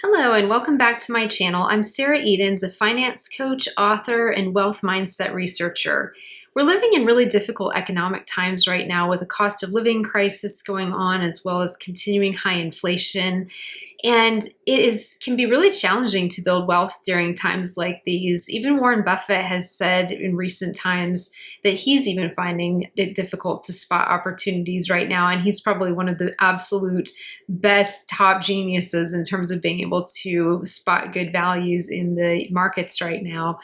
Hello and welcome back to my channel. I'm Sarah Edens, a finance coach, author, and wealth mindset researcher. We're living in really difficult economic times right now with a cost of living crisis going on as well as continuing high inflation. And can be really challenging to build wealth during times like these. Even Warren Buffett has said in recent times that he's even finding it difficult to spot opportunities right now. And he's probably one of the absolute best top geniuses in terms of being able to spot good values in the markets right now.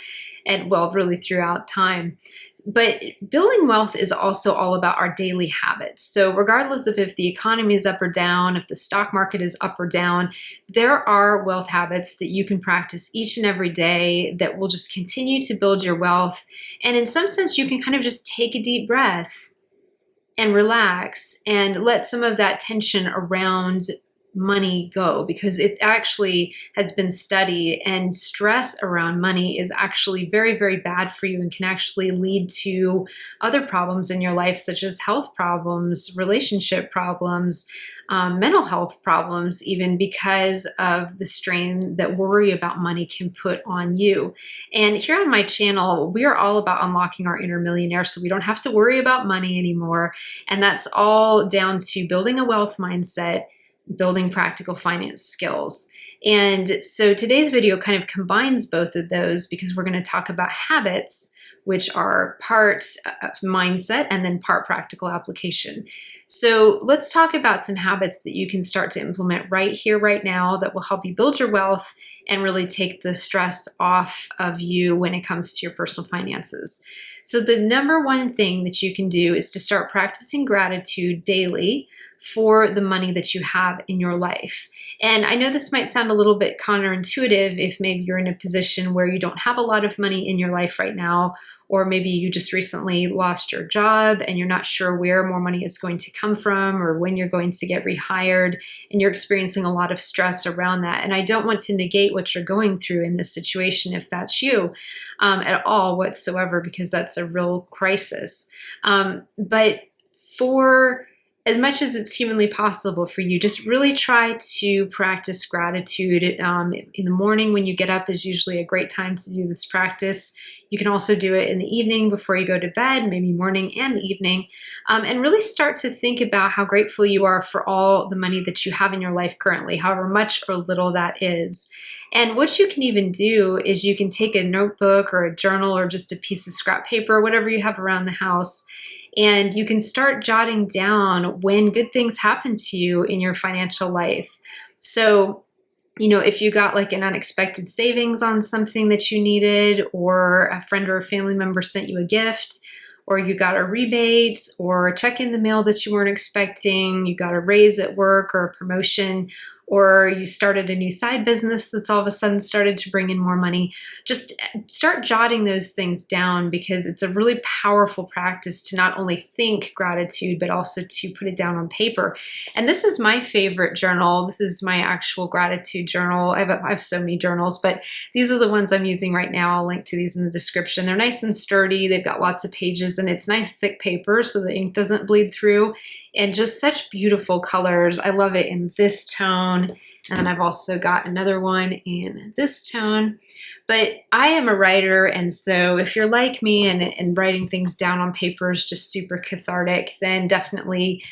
And well, really throughout time. But building wealth is also all about our daily habits. So regardless of if the economy is up or down, if the stock market is up or down, there are wealth habits that you can practice each and every day that will just continue to build your wealth. And in some sense, you can kind of just take a deep breath and relax and let some of that tension around money go, because it actually has been studied, and stress around money is actually very, very bad for you and can actually lead to other problems in your life, such as health problems, relationship problems, mental health problems, even because of the strain that worry about money can put on you. And here on my channel, we are all about unlocking our inner millionaire so we don't have to worry about money anymore. And that's all down to building a wealth mindset, building practical finance skills. And so today's video kind of combines both of those, because we're going to talk about habits, which are part mindset and then part practical application. So let's talk about some habits that you can start to implement right here, right now, that will help you build your wealth and really take the stress off of you when it comes to your personal finances. So the number one thing that you can do is to start practicing gratitude daily for the money that you have in your life. And I know this might sound a little bit counterintuitive if maybe you're in a position where you don't have a lot of money in your life right now, or maybe you just recently lost your job and you're not sure where more money is going to come from or when you're going to get rehired, and you're experiencing a lot of stress around that. And I don't want to negate what you're going through in this situation if that's you at all whatsoever, because that's a real crisis. But for as much as it's humanly possible for you, just really try to practice gratitude. In the morning when you get up is usually a great time to do this practice. You can also do it in the evening before you go to bed, maybe morning and evening, and really start to think about how grateful you are for all the money that you have in your life currently, however much or little that is. And what you can even do is you can take a notebook or a journal or just a piece of scrap paper, whatever you have around the house, and you can start jotting down when good things happen to you in your financial life. So, if you got like an unexpected savings on something that you needed, or a friend or a family member sent you a gift, or you got a rebate or a check in the mail that you weren't expecting, you got a raise at work or a promotion, or you started a new side business that's all of a sudden started to bring in more money, just start jotting those things down, because it's a really powerful practice to not only think gratitude, but also to put it down on paper. And this is my favorite journal. This is my actual gratitude journal. I have so many journals, but these are the ones I'm using right now. I'll link to these in the description. They're nice and sturdy. They've got lots of pages, and it's nice thick paper so the ink doesn't bleed through. And just such beautiful colors. I love it in this tone. And then I've also got another one in this tone. But I am a writer, and so if you're like me and writing things down on paper is just super cathartic, then definitely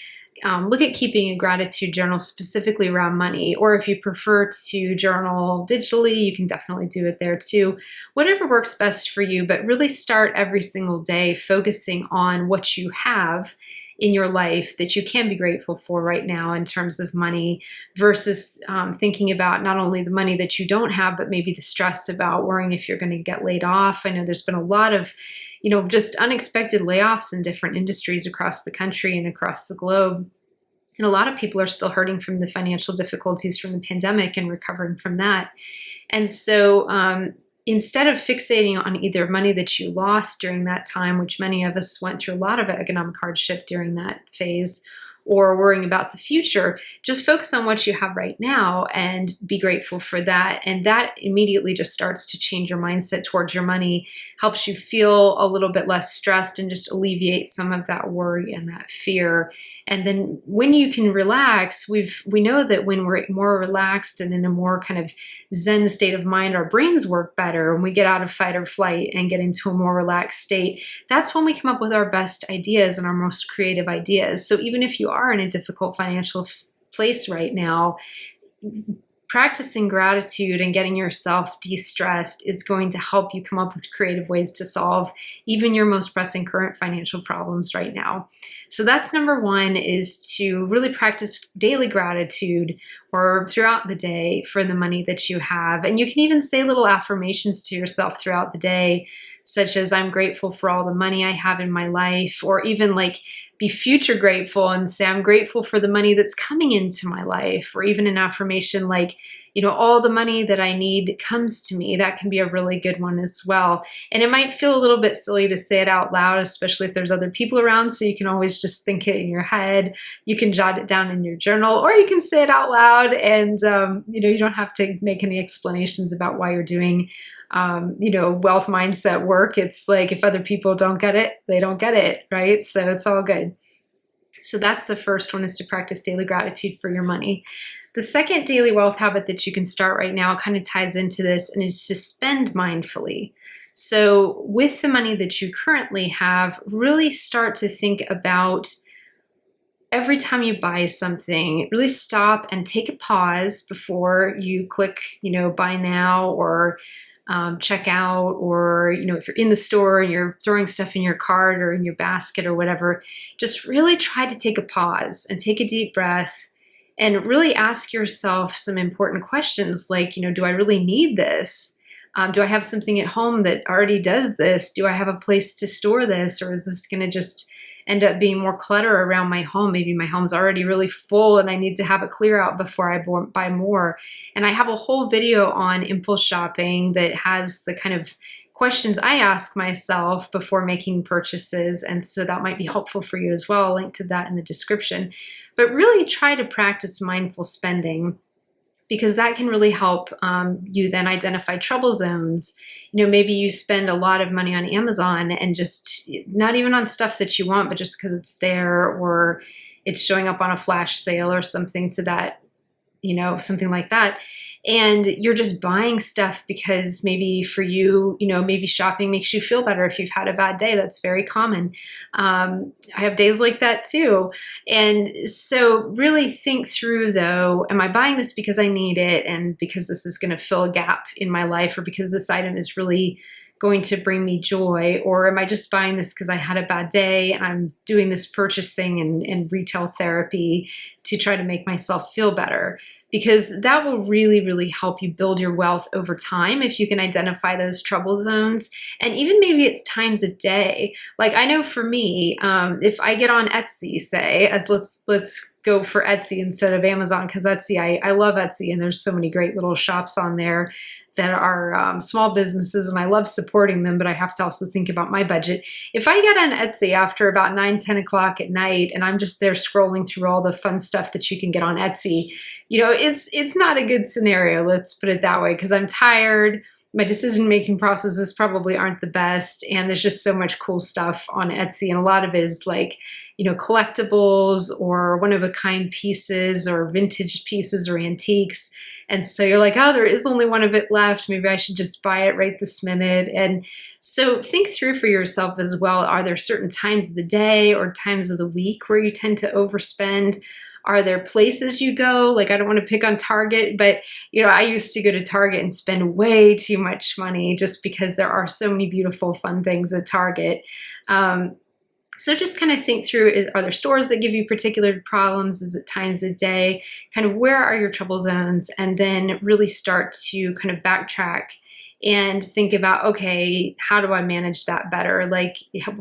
look at keeping a gratitude journal specifically around money. Or if you prefer to journal digitally, you can definitely do it there too. Whatever works best for you, but really start every single day focusing on what you have in your life that you can be grateful for right now in terms of money, versus thinking about not only the money that you don't have, but maybe the stress about worrying if you're going to get laid off. I know there's been a lot of, just unexpected layoffs in different industries across the country and across the globe. And a lot of people are still hurting from the financial difficulties from the pandemic and recovering from that. And so instead of fixating on either money that you lost during that time, which many of us went through a lot of economic hardship during that phase, or worrying about the future, just focus on what you have right now and be grateful for that. And that immediately just starts to change your mindset towards your money, helps you feel a little bit less stressed, and just alleviate some of that worry and that fear. And then when you can relax, we know that when we're more relaxed and in a more kind of Zen state of mind, our brains work better. When we get out of fight or flight and get into a more relaxed state, that's when we come up with our best ideas and our most creative ideas. So even if you are in a difficult financial place right now, practicing gratitude and getting yourself de-stressed is going to help you come up with creative ways to solve even your most pressing current financial problems right now. So that's number one, is to really practice daily gratitude or throughout the day for the money that you have. And you can even say little affirmations to yourself throughout the day, such as I'm grateful for all the money I have in my life, or even like be future grateful and say I'm grateful for the money that's coming into my life, or even an affirmation like, all the money that I need comes to me. That can be a really good one as well. And it might feel a little bit silly to say it out loud, especially if there's other people around, so you can always just think it in your head. You can jot it down in your journal, or you can say it out loud, and you don't have to make any explanations about why you're doing wealth mindset work. It's like if other people don't get it, they don't get it, right? So it's all good. So that's the first one, is to practice daily gratitude for your money. The second daily wealth habit that you can start right now kind of ties into this, and is to spend mindfully. So with the money that you currently have, really start to think about every time you buy something, really stop and take a pause before you click, buy now, or check out, or if you're in the store and you're throwing stuff in your cart or in your basket or whatever, just really try to take a pause and take a deep breath and really ask yourself some important questions like, do I really need this? Do I have something at home that already does this? Do I have a place to store this? Or is this going to just end up being more clutter around my home? Maybe my home's already really full and I need to have it clear out before I buy more. And I have a whole video on impulse shopping that has the kind of questions I ask myself before making purchases. And so that might be helpful for you as well. I'll link to that in the description. But really try to practice mindful spending, because that can really help you then identify trouble zones. Maybe you spend a lot of money on Amazon, and just not even on stuff that you want, but just because it's there, or it's showing up on a flash sale or something to that, something like that. And you're just buying stuff because maybe for you, maybe shopping makes you feel better if you've had a bad day. That's very common. I have days like that too. And so really think through, though, am I buying this because I need it and because this is going to fill a gap in my life, or because this item is really going to bring me joy? Or am I just buying this because I had a bad day and I'm doing this purchasing and retail therapy to try to make myself feel better? Because that will really, really help you build your wealth over time if you can identify those trouble zones. And even maybe it's times a day. Like I know for me, if I get on Etsy, say, as let's go for Etsy instead of Amazon, because Etsy, I love Etsy, and there's so many great little shops on there that are small businesses, and I love supporting them, but I have to also think about my budget. If I get on Etsy after about 9-10 o'clock at night and I'm just there scrolling through all the fun stuff that you can get on Etsy, it's not a good scenario, let's put it that way, because I'm tired. My decision-making processes probably aren't the best, and there's just so much cool stuff on Etsy, and a lot of it is like, collectibles or one-of-a-kind pieces or vintage pieces or antiques. And so you're like, oh, there is only one of it left. Maybe I should just buy it right this minute. And so think through for yourself as well. Are there certain times of the day or times of the week where you tend to overspend? Are there places you go? Like, I don't want to pick on Target, but I used to go to Target and spend way too much money just because there are so many beautiful, fun things at Target. So just kind of think through, are there stores that give you particular problems? Is it times a day? Kind of where are your trouble zones? And then really start to kind of backtrack and think about, okay, how do I manage that better? Like,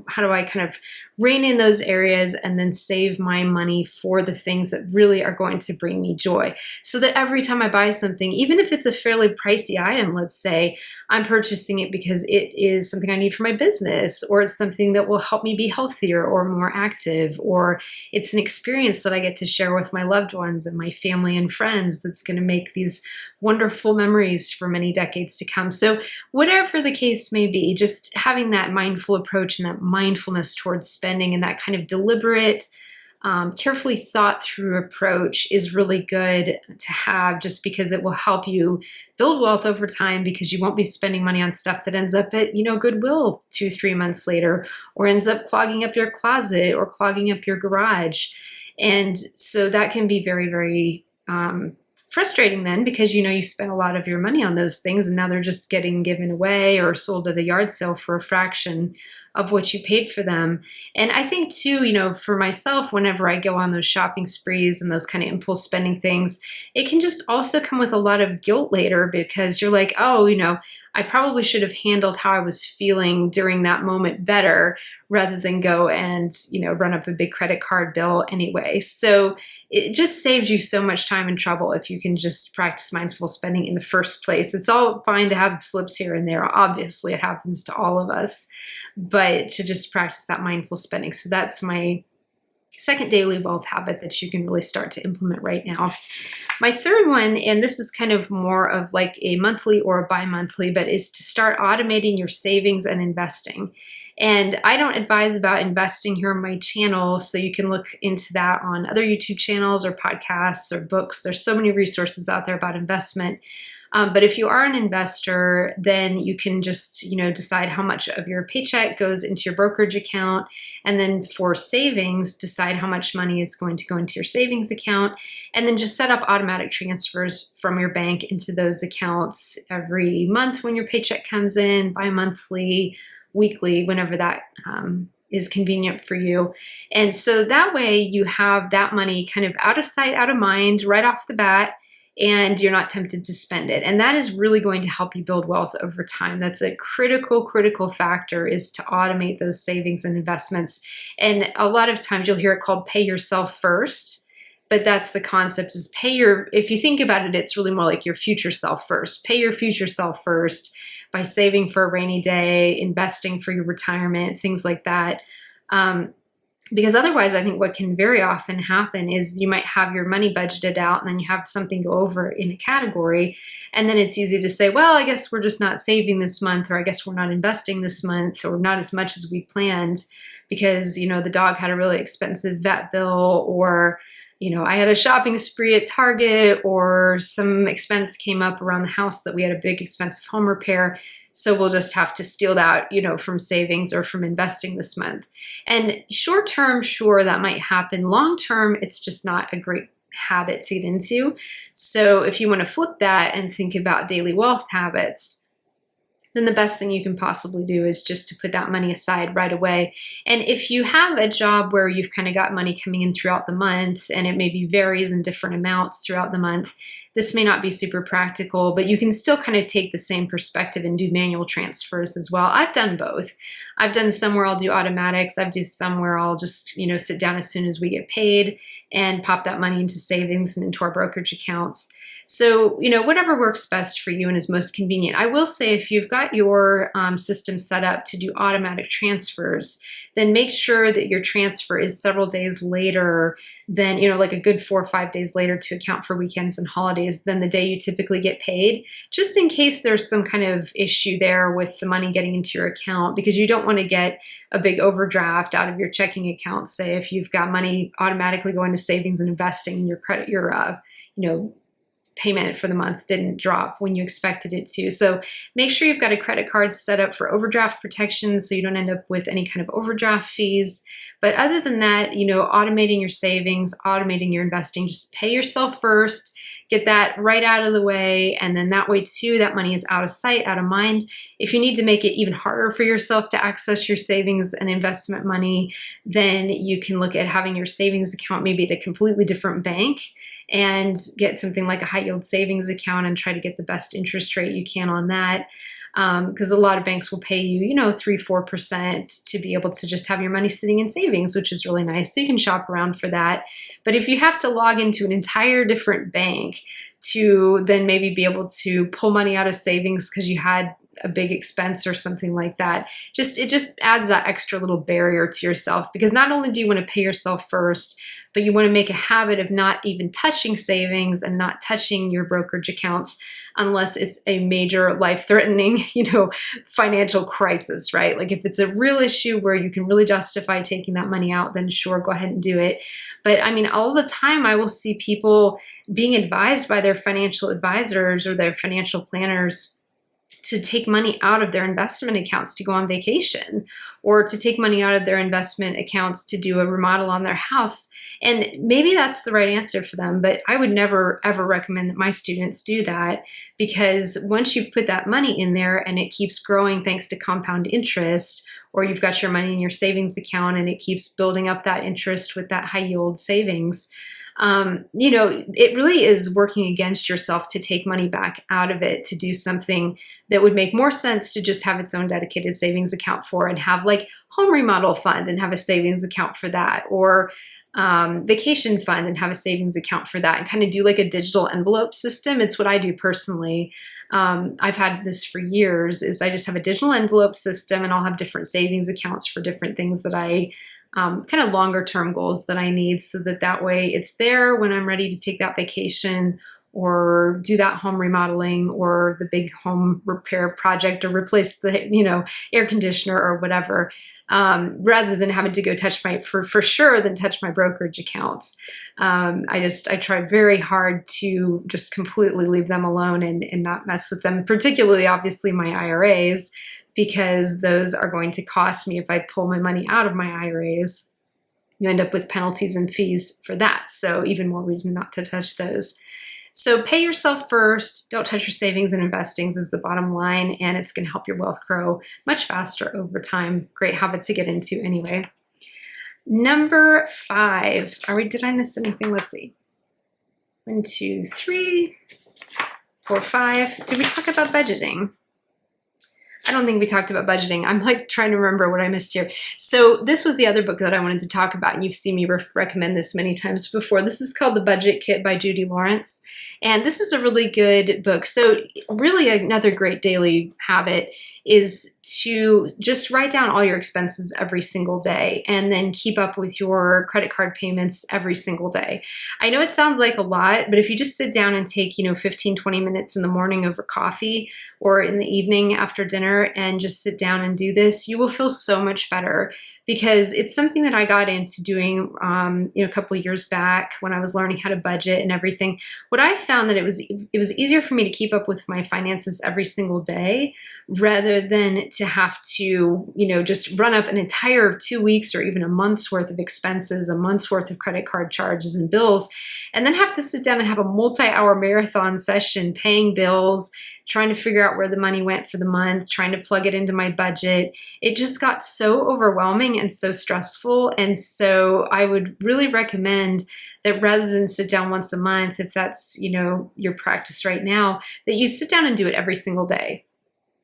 how do I kind of rein in those areas and then save my money for the things that really are going to bring me joy? So that every time I buy something, even if it's a fairly pricey item, let's say, I'm purchasing it because it is something I need for my business, or it's something that will help me be healthier or more active, or it's an experience that I get to share with my loved ones and my family and friends that's going to make these wonderful memories for many decades to come. So whatever the case may be, just having that mindful approach and that mindfulness towards spending and that kind of deliberate carefully thought through approach is really good to have, just because it will help you build wealth over time, because you won't be spending money on stuff that ends up at, Goodwill 2, 3 months later, or ends up clogging up your closet or clogging up your garage. And so that can be very, very frustrating then, because you spent a lot of your money on those things and now they're just getting given away or sold at a yard sale for a fraction of what you paid for them. And I think too, for myself, whenever I go on those shopping sprees and those kind of impulse spending things, it can just also come with a lot of guilt later, because you're like, oh, I probably should have handled how I was feeling during that moment better, rather than go and, run up a big credit card bill anyway. So it just saves you so much time and trouble if you can just practice mindful spending in the first place. It's all fine to have slips here and there. Obviously, it happens to all of us, but to just practice that mindful spending. So that's my second daily wealth habit that you can really start to implement right now. My third one, and this is kind of more of like a monthly or a bi-monthly, but is to start automating your savings and investing. And I don't advise about investing here on my channel, so you can look into that on other YouTube channels or podcasts or books. There's so many resources out there about investment. But if you are an investor, then you can just, decide how much of your paycheck goes into your brokerage account. And then for savings, decide how much money is going to go into your savings account. And then just set up automatic transfers from your bank into those accounts every month when your paycheck comes in, bi-monthly, weekly, whenever that is convenient for you. And so that way you have that money kind of out of sight, out of mind right off the bat, and you're not tempted to spend it. And that is really going to help you build wealth over time. That's a critical factor, is to automate those savings and investments. And a lot of times you'll hear it called pay yourself first, but that's the concept, is if you think about it, it's really more like your future self first. Pay your future self first by saving for a rainy day, investing for your retirement, things like that. Because otherwise, I think what can very often happen is you might have your money budgeted out and then you have something go over in a category. And then it's easy to say, well, I guess we're just not saving this month, or I guess we're not investing this month, or not as much as we planned because, the dog had a really expensive vet bill, or, I had a shopping spree at Target, or some expense came up around the house that we had a big expensive home repair. So we'll just have to steal that, from savings or from investing this month. And short term, sure, that might happen. Long term, it's just not a great habit to get into. So if you want to flip that and think about daily wealth habits, then the best thing you can possibly do is just to put that money aside right away. And if you have a job where you've kind of got money coming in throughout the month, and it maybe varies in different amounts throughout the month, this may not be super practical, but you can still kind of take the same perspective and do manual transfers as well. I've done both. I've done some where I'll do automatics. I've done some where I'll just, sit down as soon as we get paid and pop that money into savings and into our brokerage accounts. So, whatever works best for you and is most convenient. I will say, if you've got your system set up to do automatic transfers, then make sure that your transfer is several days later than, like a good 4 or 5 days later, to account for weekends and holidays, than the day you typically get paid, just in case there's some kind of issue there with the money getting into your account, because you don't want to get a big overdraft out of your checking account. Say if you've got money automatically going to savings and investing, and your payment for the month didn't drop when you expected it to. So make sure you've got a credit card set up for overdraft protection, so you don't end up with any kind of overdraft fees. But other than that, automating your savings, automating your investing, just pay yourself first, get that right out of the way. And then that way too, that money is out of sight, out of mind. If you need to make it even harder for yourself to access your savings and investment money, then you can look at having your savings account maybe at a completely different bank, and get something like a high yield savings account and try to get the best interest rate you can on that. Because a lot of banks will pay you, 3-4% to be able to just have your money sitting in savings, which is really nice. So you can shop around for that. But if you have to log into an entire different bank to then maybe be able to pull money out of savings because you had a big expense or something like that, it just adds that extra little barrier to yourself, because not only do you want to pay yourself first, but you want to make a habit of not even touching savings and not touching your brokerage accounts unless it's a major life-threatening, financial crisis, right? Like if it's a real issue where you can really justify taking that money out, then sure, go ahead and do it. But I mean, all the time I will see people being advised by their financial advisors or their financial planners to take money out of their investment accounts to go on vacation, or to take money out of their investment accounts to do a remodel on their house. And maybe that's the right answer for them, but I would never ever recommend that my students do that, because once you've put that money in there and it keeps growing thanks to compound interest, or you've got your money in your savings account and it keeps building up that interest with that high yield savings, it really is working against yourself to take money back out of it to do something that would make more sense to just have its own dedicated savings account for, and have like home remodel fund and have a savings account for that, or vacation fund and have a savings account for that, and kind of do like a digital envelope system. It's what I do personally. I've had this for years, is I just have a digital envelope system, and I'll have different savings accounts for different things that I kind of longer term goals that I need, so that way it's there when I'm ready to take that vacation or do that home remodeling or the big home repair project, or replace the air conditioner or whatever, rather than having to go touch for sure than touch my brokerage accounts. I try very hard to just completely leave them alone and not mess with them, particularly obviously my IRAs, because those are going to cost me if I pull my money out of my IRAs. You end up with penalties and fees for that. So even more reason not to touch those. So pay yourself first. Don't touch your savings and investings is the bottom line, and it's going to help your wealth grow much faster over time. Great habit to get into anyway. Number 5. Did I miss anything? Let's see. 1, 2, 3, 4, 5. Did we talk about budgeting? I don't think we talked about budgeting. I'm like trying to remember what I missed here. So this was the other book that I wanted to talk about, and you've seen me recommend this many times before. This is called The Budget Kit by Judy Lawrence, and this is a really good book. So really another great daily habit is to just write down all your expenses every single day, and then keep up with your credit card payments every single day. I know it sounds like a lot, but if you just sit down and take 15, 20 minutes in the morning over coffee, or in the evening after dinner, and just sit down and do this, you will feel so much better, because it's something that I got into doing a couple of years back when I was learning how to budget and everything. What I found that it was easier for me to keep up with my finances every single day, rather than to have to just run up an entire 2 weeks or even a month's worth of expenses, a month's worth of credit card charges and bills, and then have to sit down and have a multi-hour marathon session paying bills, trying to figure out where the money went for the month, trying to plug it into my budget. It just got so overwhelming and so stressful. And so I would really recommend that rather than sit down once a month, if that's, your practice right now, that you sit down and do it every single day.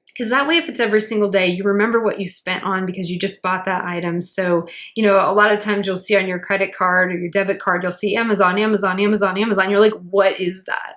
Because that way, if it's every single day, you remember what you spent on because you just bought that item. So, a lot of times you'll see on your credit card or your debit card, you'll see Amazon, Amazon, Amazon, Amazon. You're like, what is that?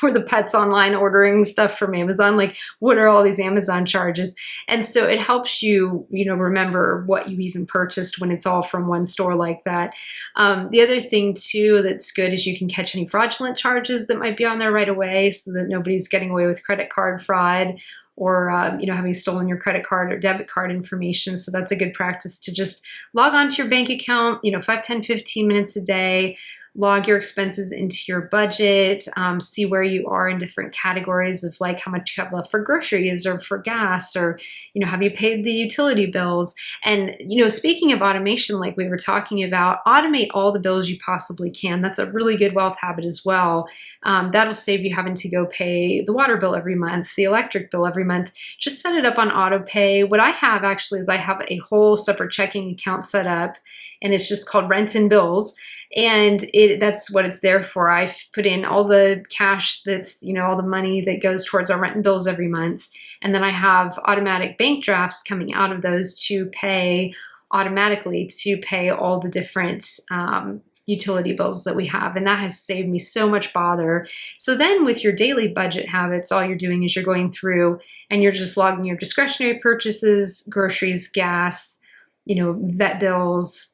Or the pets online ordering stuff from Amazon, like what are all these Amazon charges? And so it helps you, remember what you even purchased when it's all from one store like that. The other thing too that's good is you can catch any fraudulent charges that might be on there right away, so that nobody's getting away with credit card fraud, or having stolen your credit card or debit card information. So that's a good practice to just log on to your bank account, 5, 10, 15 minutes a day, log your expenses into your budget, see where you are in different categories of like how much you have left for groceries or for gas, or, have you paid the utility bills? And, speaking of automation, like we were talking about, automate all the bills you possibly can. That's a really good wealth habit as well. That'll save you having to go pay the water bill every month, the electric bill every month. Just set it up on auto pay. What I have actually is I have a whole separate checking account set up, and it's just called Rent and Bills. And that's what it's there for. I put in all the cash that's, all the money that goes towards our rent and bills every month. And then I have automatic bank drafts coming out of those to pay automatically to pay all the different utility bills that we have. And that has saved me so much bother. So then with your daily budget habits, all you're doing is you're going through and you're just logging your discretionary purchases, groceries, gas, vet bills,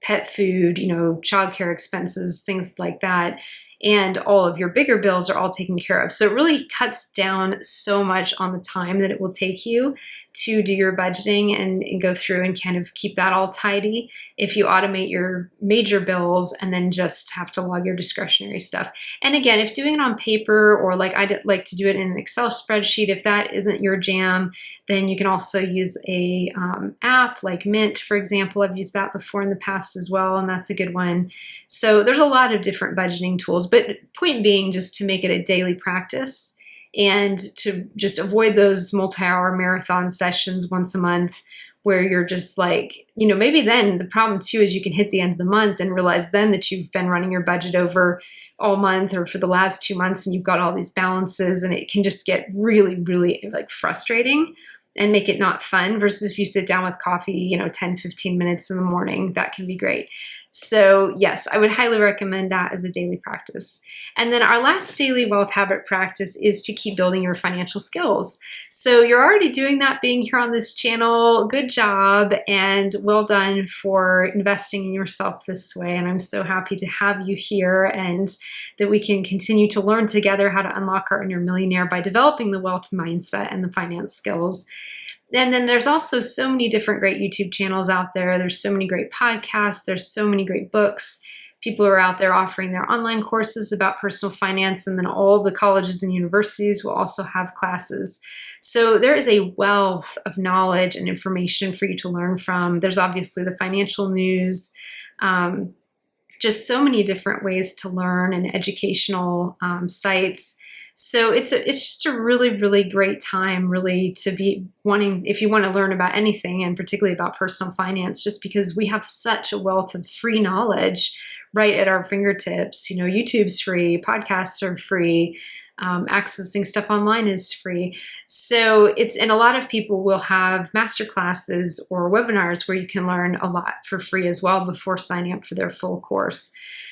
pet food, childcare expenses, things like that. and all of your bigger bills are all taken care of. So it really cuts down so much on the time that it will take you to do your budgeting and go through and kind of keep that all tidy if you automate your major bills and then just have to log your discretionary stuff. And again, if doing it on paper, or like I like to do it in an Excel spreadsheet, if that isn't your jam, then you can also use a app like Mint, for example. I've used that before in the past as well, and that's a good one. So there's a lot of different budgeting tools, but point being just to make it a daily practice and to just avoid those multi-hour marathon sessions once a month where you're just like, maybe then the problem too is you can hit the end of the month and realize then that you've been running your budget over all month or for the last 2 months and you've got all these balances, and it can just get really, really like frustrating and make it not fun, versus if you sit down with coffee, 10, 15 minutes in the morning, that can be great. So yes, I would highly recommend that as a daily practice. And then our last daily wealth habit practice is to keep building your financial skills. So you're already doing that being here on this channel. Good job, and well done for investing in yourself this way. And I'm so happy to have you here and that we can continue to learn together how to unlock our inner millionaire by developing the wealth mindset and the finance skills. And then there's also so many different great YouTube channels out there. There's so many great podcasts. There's so many great books. People are out there offering their online courses about personal finance, and then all the colleges and universities will also have classes. So there is a wealth of knowledge and information for you to learn from. There's obviously the financial news, just so many different ways to learn, and educational sites. So it's just a really, really great time really to be wanting, if you want to learn about anything, and particularly about personal finance, just because we have such a wealth of free knowledge right at our fingertips. YouTube's free, podcasts are free, accessing stuff online is free. So and a lot of people will have master classes or webinars where you can learn a lot for free as well before signing up for their full course.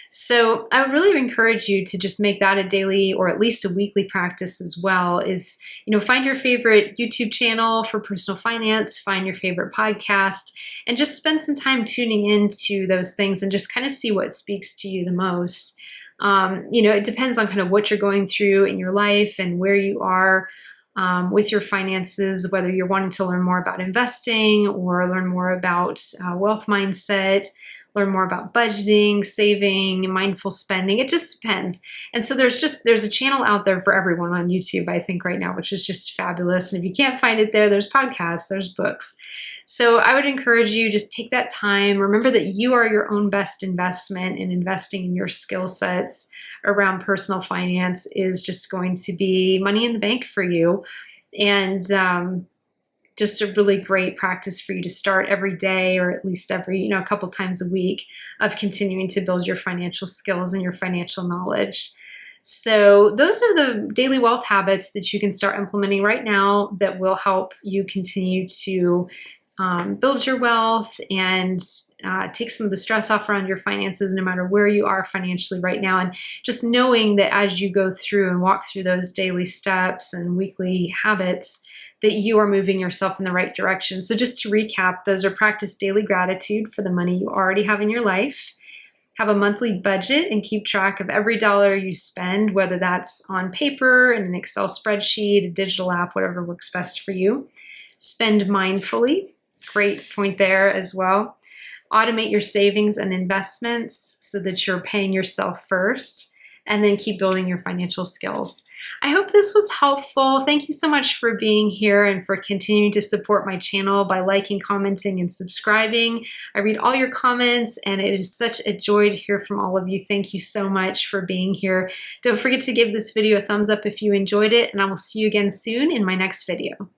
So I would really encourage you to just make that a daily or at least a weekly practice as well. Is, find your favorite YouTube channel for personal finance, find your favorite podcast, and just spend some time tuning into those things and just kind of see what speaks to you the most. It depends on kind of what you're going through in your life and where you are with your finances, whether you're wanting to learn more about investing or learn more about wealth mindset, learn more about budgeting, saving, mindful spending. It just depends. And so there's a channel out there for everyone on YouTube, I think, right now, which is just fabulous. And if you can't find it there's podcasts, there's books. So I would encourage you, just take that time. Remember that you are your own best investment, and investing in your skill sets around personal finance is just going to be money in the bank for you. And just a really great practice for you to start every day, or at least every, a couple times a week, of continuing to build your financial skills and your financial knowledge. So those are the daily wealth habits that you can start implementing right now that will help you continue to build your wealth and take some of the stress off around your finances, no matter where you are financially right now. And just knowing that as you go through and walk through those daily steps and weekly habits, that you are moving yourself in the right direction. So just to recap, those are: practice daily gratitude for the money you already have in your life, have a monthly budget and keep track of every dollar you spend, whether that's on paper, in an Excel spreadsheet, a digital app, whatever works best for you. Spend mindfully, great point there as well. Automate your savings and investments so that you're paying yourself first, and then keep building your financial skills. I hope this was helpful. Thank you so much for being here and for continuing to support my channel by liking, commenting, and subscribing. I read all your comments, and it is such a joy to hear from all of you. Thank you so much for being here. Don't forget to give this video a thumbs up if you enjoyed it, and I will see you again soon in my next video.